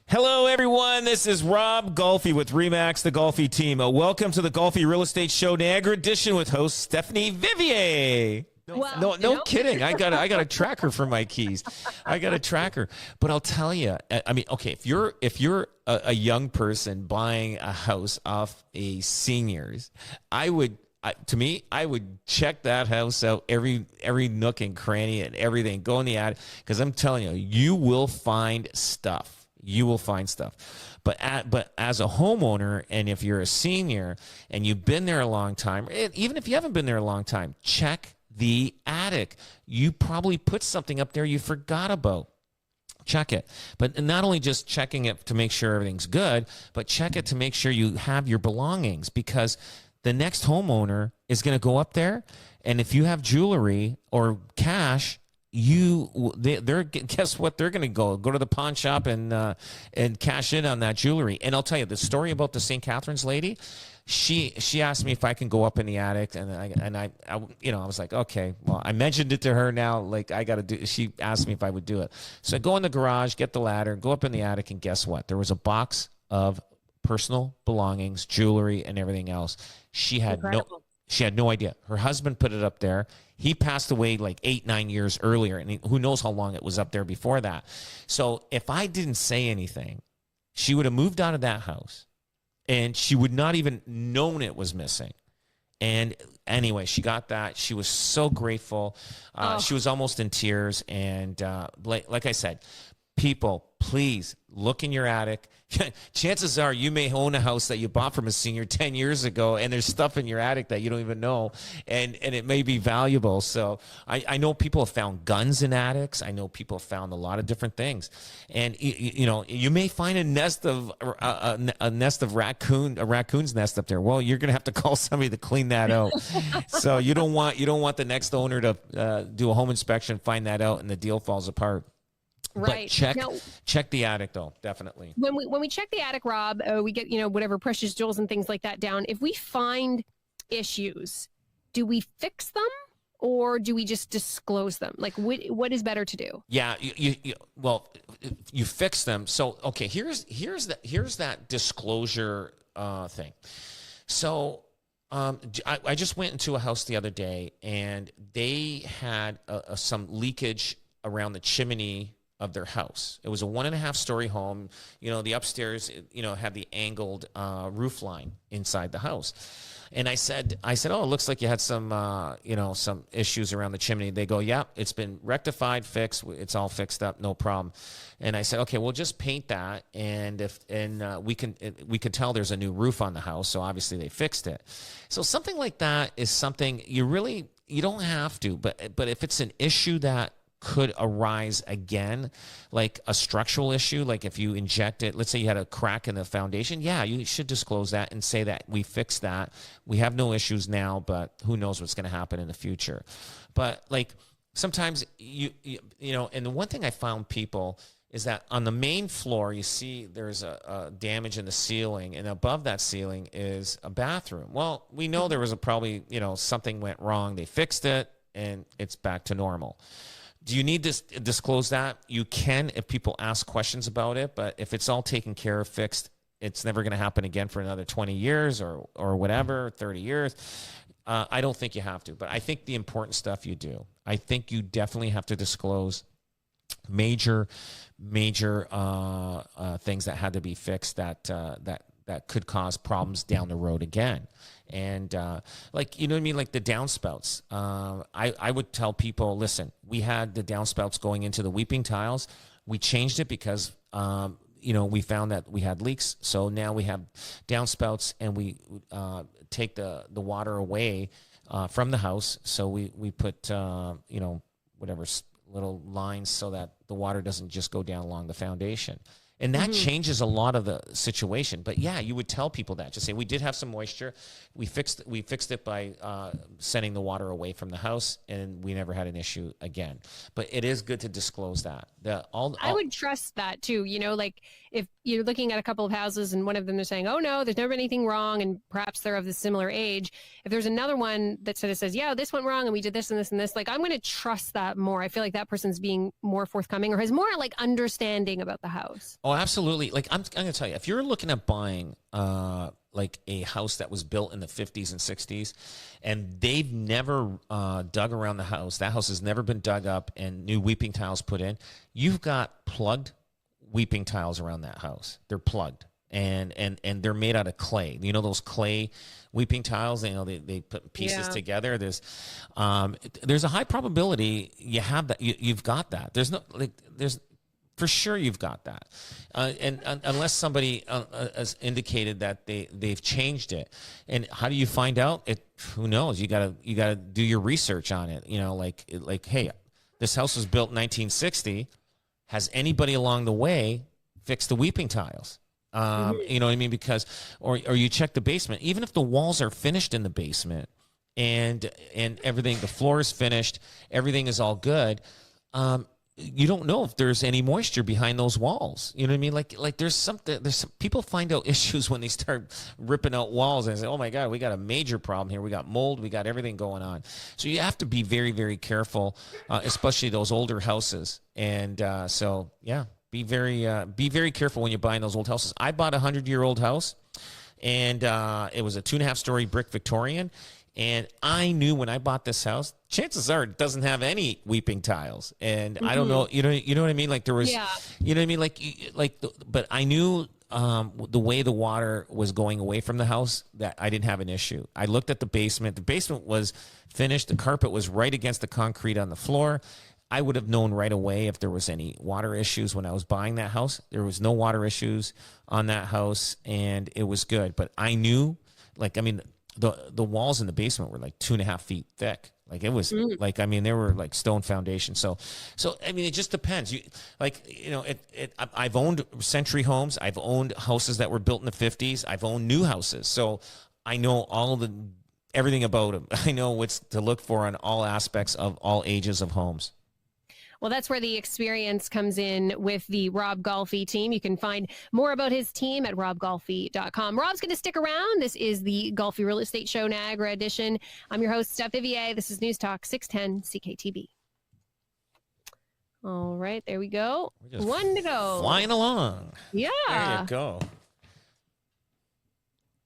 Hello, everyone. This is Rob Golfi with REMAX, the Golfi Team. Welcome to the Golfi Real Estate Show Niagara edition with host Stephanie Vivier. No kidding. I got a tracker for my keys. I got a tracker. But I'll tell you, I mean, okay, if you're a young person buying a house off a seniors, I would check that house out, every nook and cranny and everything. Go in the attic, because I'm telling you, you will find stuff. You will find stuff. But as a homeowner, and if you're a senior and you've been there a long time, even if you haven't been there a long time, check the attic. You probably put something up there you forgot about. Check it. But not only just checking it to make sure everything's good, but check it to make sure you have your belongings, because the next homeowner is going to go up there, and if you have jewelry or cash, they're guess what, they're going to go to the pawn shop and cash in on that jewelry. And I'll tell you the story about the St. Catharines lady. She asked me if I can go up in the attic, and I was like, okay. Well, I mentioned it to her now, like I got to do. She asked me if I would do it, so I go in the garage, get the ladder, go up in the attic, and guess what? There was a box of personal belongings, jewelry, and everything else. She had no idea. Her husband put it up there. He passed away like 8-9 years earlier, and who knows how long it was up there before that. So if I didn't say anything, she would have moved out of that house, and she would not even known it was missing. And anyway, she got that. She was so grateful. She was almost in tears. And like I said, people, please look in your attic. Chances are you may own a house that you bought from a senior 10 years ago, and there's stuff in your attic that you don't even know, and it may be valuable. So I know people have found guns in attics. I know people have found a lot of different things. And you may find a nest of a raccoon's nest up there. Well, you're going to have to call somebody to clean that out. So you don't want the next owner to do a home inspection, find that out, and the deal falls apart. Right. But check the attic, though, definitely. When we check the attic, Rob, we get whatever precious jewels and things like that down. If we find issues, do we fix them, or do we just disclose them? Like, what is better to do? Yeah, you fix them. So okay, here's that disclosure thing. So I just went into a house the other day, and they had some leakage around the chimney of their house. It was a 1.5-story home. The upstairs, had the angled roof line inside the house. And I said, oh, it looks like you had some issues around the chimney. They go, yeah, it's been rectified, fixed. It's all fixed up, no problem. And I said, okay, we'll just paint that. And we can tell there's a new roof on the house. So obviously they fixed it. So something like that is something you don't have to, but if it's an issue that could arise again, like a structural issue, like if you inject it, let's say you had a crack in the foundation, yeah, you should disclose that and say that we fixed that. We have no issues now, but who knows what's going to happen in the future. But like sometimes and the one thing I found, people, is that on the main floor, you see there's a damage in the ceiling, and above that ceiling is a bathroom. Well, we know there was probably something went wrong. They fixed it, and it's back to normal. Do you need to disclose that? You can if people ask questions about it, but if it's all taken care of, fixed, it's never going to happen again for another 20 years or whatever, 30 years. I don't think you have to, but I think the important stuff you do. I think you definitely have to disclose major things that had to be fixed that could cause problems down the road again. And like the downspouts. I would tell people, listen, we had the downspouts going into the weeping tiles. We changed it because we found that we had leaks. So now we have downspouts, and we take the water away from the house. So we put whatever little lines so that the water doesn't just go down along the foundation. And that changes a lot of the situation. But yeah, you would tell people that. Just say, we did have some moisture. We fixed it by sending the water away from the house, and we never had an issue again. But it is good to disclose that. I would trust that too. Like if you're looking at a couple of houses and one of them is saying, oh no, there's never anything wrong, and perhaps they're of the similar age. If there's another one that sort of says, yeah, this went wrong and we did this and this and this, like I'm going to trust that more. I feel like that person's being more forthcoming or has more like understanding about the house. Oh, absolutely. Like I'm going to tell you, if you're looking at buying like a house that was built in the 50s and 60s, and they've never dug around the house, that house has never been dug up and new weeping tiles put in, you've got plugged weeping tiles around that house. They're plugged. And they're made out of clay. You know those clay weeping tiles? You know they put pieces together. There's a high probability you have that. You've got that. There's for sure you've got that. And unless somebody has indicated that they've changed it. And how do you find out? Who knows? You gotta do your research on it. You know, like hey, this house was built in 1960. Has anybody along the way fixed the weeping tiles? You know what I mean? Because, or you check the basement, even if the walls are finished in the basement and everything, the floor is finished, everything is all good. You don't know if there's any moisture behind those walls. You know what I mean? Like there's some people find out issues when they start ripping out walls and say, oh my God, we got a major problem here. We got mold, we got everything going on. So you have to be very, very careful, especially those older houses. And, so yeah. Be very careful when you're buying those old houses. I bought a 100-year-old house, and it was a 2.5-story brick Victorian. And I knew when I bought this house, chances are it doesn't have any weeping tiles. And I don't know, you know what I mean? Like there was, you know what I mean? But I knew the way the water was going away from the house that I didn't have an issue. I looked at the basement. The basement was finished. The carpet was right against the concrete on the floor. I would have known right away if there was any water issues when I was buying that house. There was no water issues on that house, and it was good. But I knew, like, I mean, the walls in the basement were like 2.5 feet thick. Like it was like, I mean, they were like stone foundation. So I mean, it just depends. I've owned century homes. I've owned houses that were built in the 50s. I've owned new houses. So I know everything about them. I know what's to look for on all aspects of all ages of homes. Well, that's where the experience comes in with the Rob Golfi team. You can find more about his team at robgolfi.com. Rob's going to stick around. This is the Golfi Real Estate Show Niagara edition. I'm your host, Steph Vivier. This is News Talk 610 CKTB. All right, there we go. One to go. Flying along. Yeah. There you go.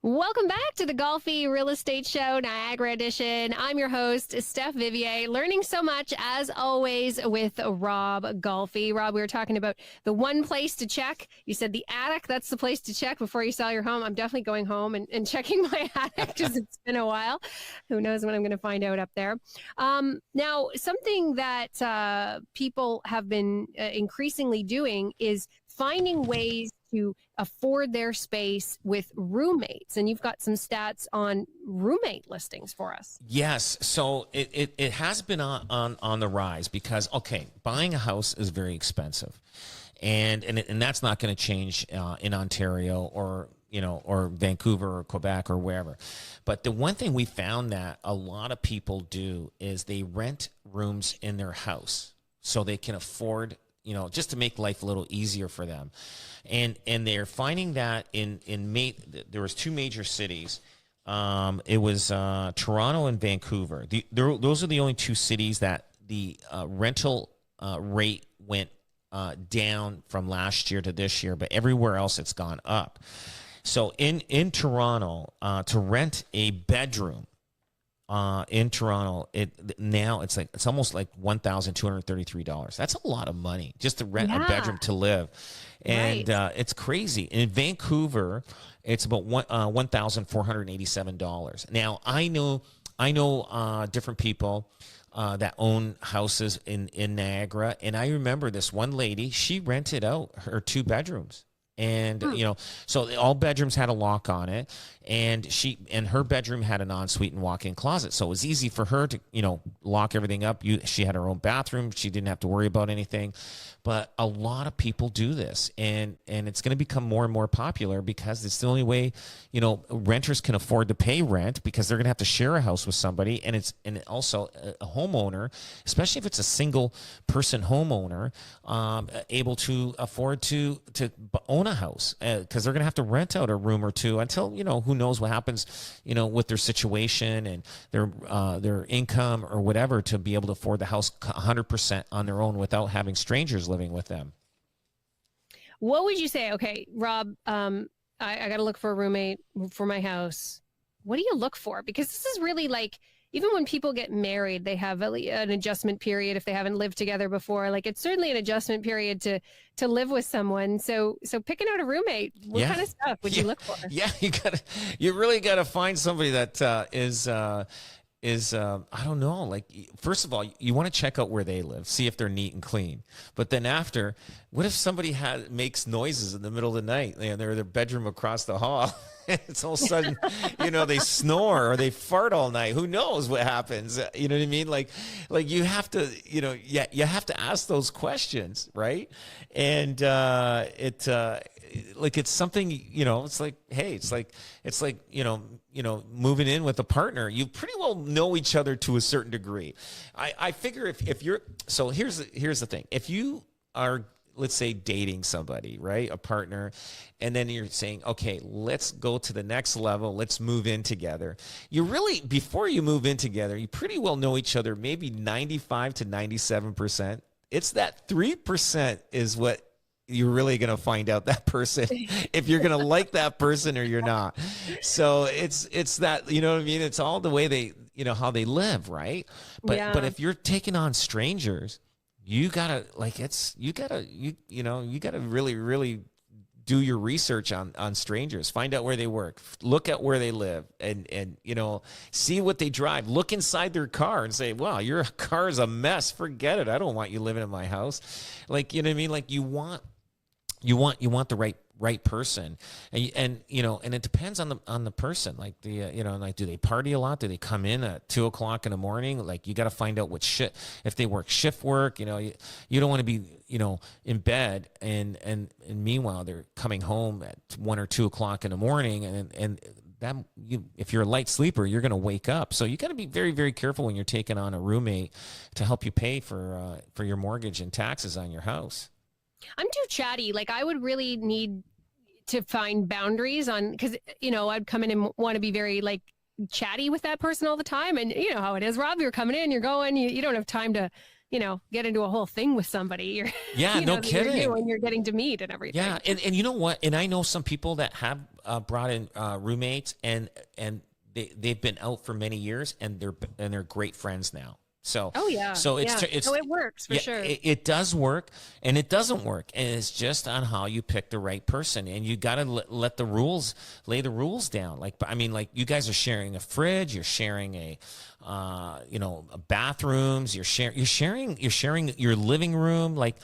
Welcome back to the Golfi Real Estate Show, Niagara edition. I'm your host, Steph Vivier, learning so much, as always, with Rob Golfi. Rob, we were talking about the one place to check. You said the attic, that's the place to check before you sell your home. I'm definitely going home and checking my attic because it's been a while. Who knows what I'm going to find out up there. Now, something that people have been increasingly doing is finding ways to afford their space with roommates. And you've got some stats on roommate listings for us. Yes. So it has been on the rise because, okay, buying a house is very expensive. And that's not going to change in Ontario or Vancouver or Quebec or wherever. But the one thing we found that a lot of people do is they rent rooms in their house so they can afford, just to make life a little easier for them. And they're finding that there was two major cities. It was Toronto and Vancouver. Those are the only two cities that the rental rate went down from last year to this year, but everywhere else it's gone up. So in Toronto, to rent a bedroom in Toronto, it's almost like $1,233. That's a lot of money just to rent a bedroom to live, and it's crazy. In Vancouver, it's about $1,487. Now I know different people that own houses in Niagara, and I remember this one lady. She rented out her 2 bedrooms. And, so all bedrooms had a lock on it, and her bedroom had an ensuite and walk-in closet. So it was easy for her to, lock everything up. She had her own bathroom. She didn't have to worry about anything. But a lot of people do this, and it's going to become more and more popular because it's the only way, renters can afford to pay rent because they're going to have to share a house with somebody. And also a homeowner, especially if it's a single person homeowner, able to afford to own a house because they're going to have to rent out a room or two until, who knows what happens, with their situation and their income or whatever to be able to afford the house 100% on their own without having strangers living with them. What would you say? Okay, Rob, I got to look for a roommate for my house. What do you look for? Because this is really like, even when people get married, they have an adjustment period if they haven't lived together before. Like, it's certainly an adjustment period to live with someone. So picking out a roommate, what kind of stuff would you look for? Yeah, you really gotta find somebody that is I don't know, like, first of all, you want to check out where they live, see if they're neat and clean. But then after, what if somebody makes noises in the middle of the night and they're in their bedroom across the hall? It's all of a sudden, they snore or they fart all night. Who knows what happens? You know what I mean? Like you have to, you have to ask those questions, right? And like, it's something, it's like, hey, it's like moving in with a partner. You pretty well know each other to a certain degree. I figure if you're, so here's the thing. If you are, let's say, dating somebody, right, a partner, and then you're saying, okay, let's go to the next level, let's move in together. You really, before you move in together, you pretty well know each other, maybe 95 to 97%. It's that 3% is what you're really going to find out that person, if you're going to like that person or you're not. So it's that, you know what I mean? It's all the way they, how they live, right? But if you're taking on strangers, you gotta really, really do your research on strangers. Find out where they work, look at where they live, and see what they drive. Look inside their car and say, wow, your car is a mess. Forget it. I don't want you living in my house. Like, you know what I mean? Like, you want the right person, and it depends on the person. Like, like, do they party a lot? Do they come in at 2 o'clock in the morning? Like, you got to find out if they work shift work. You don't want to be in bed and meanwhile they're coming home at 1 or 2 o'clock in the morning, and that if you're a light sleeper, you're going to wake up. So you got to be very, very careful when you're taking on a roommate to help you pay for your mortgage and taxes on your house. I'm too chatty. Like, I would really need to find boundaries because, I'd come in and want to be very, like, chatty with that person all the time. And you know how it is, Rob, you're coming in, you're going, you don't have time to, get into a whole thing with somebody. No kidding. When you're getting to meet and everything. Yeah. And you know what? And I know some people that have brought in roommates and they've been out for many years and they're great friends now. So, so it works for sure. It does work and it doesn't work. And it's just on how you pick the right person, and you got to lay the rules down. Like, I mean, like, you guys are sharing a fridge, you're sharing bathrooms, you're sharing your living room. Like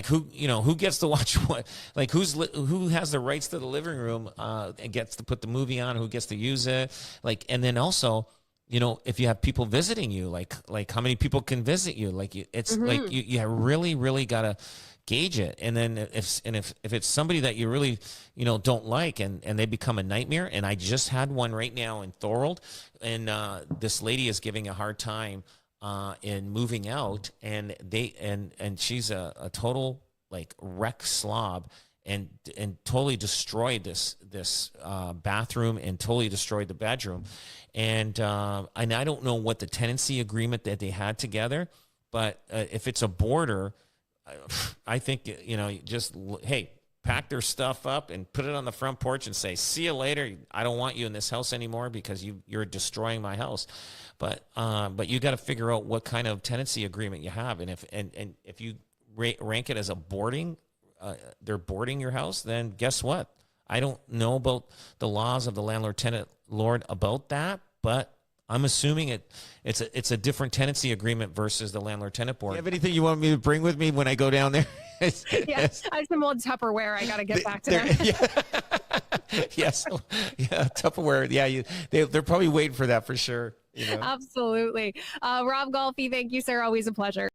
who gets to watch what, like, who has the rights to the living room, and gets to put the movie on, who gets to use it. Like, and then also, if you have people visiting you, like how many people can visit you? Like, it's like you really, really got to gauge it. And then if it's somebody that you really, don't like, and they become a nightmare. And I just had one right now in Thorold, and this lady is giving a hard time in moving out, and she's a total, like, wreck slob. And totally destroyed this bathroom and totally destroyed the bedroom, and I don't know what the tenancy agreement that they had together, but if it's a boarder, I think just hey, pack their stuff up and put it on the front porch and say, see you later. I don't want you in this house anymore because you're destroying my house. But you got to figure out what kind of tenancy agreement you have, and if you rank it as a boarding. They're boarding your house, then guess what? I don't know about the laws of the landlord-tenant lord about that, but I'm assuming it's a different tenancy agreement versus the landlord-tenant board. Do you have anything you want me to bring with me when I go down there? Yes, I have some old Tupperware. I got to get back to that. Yes, Tupperware. Yeah, they're probably waiting for that for sure. Absolutely. Rob Golfi, thank you, sir. Always a pleasure.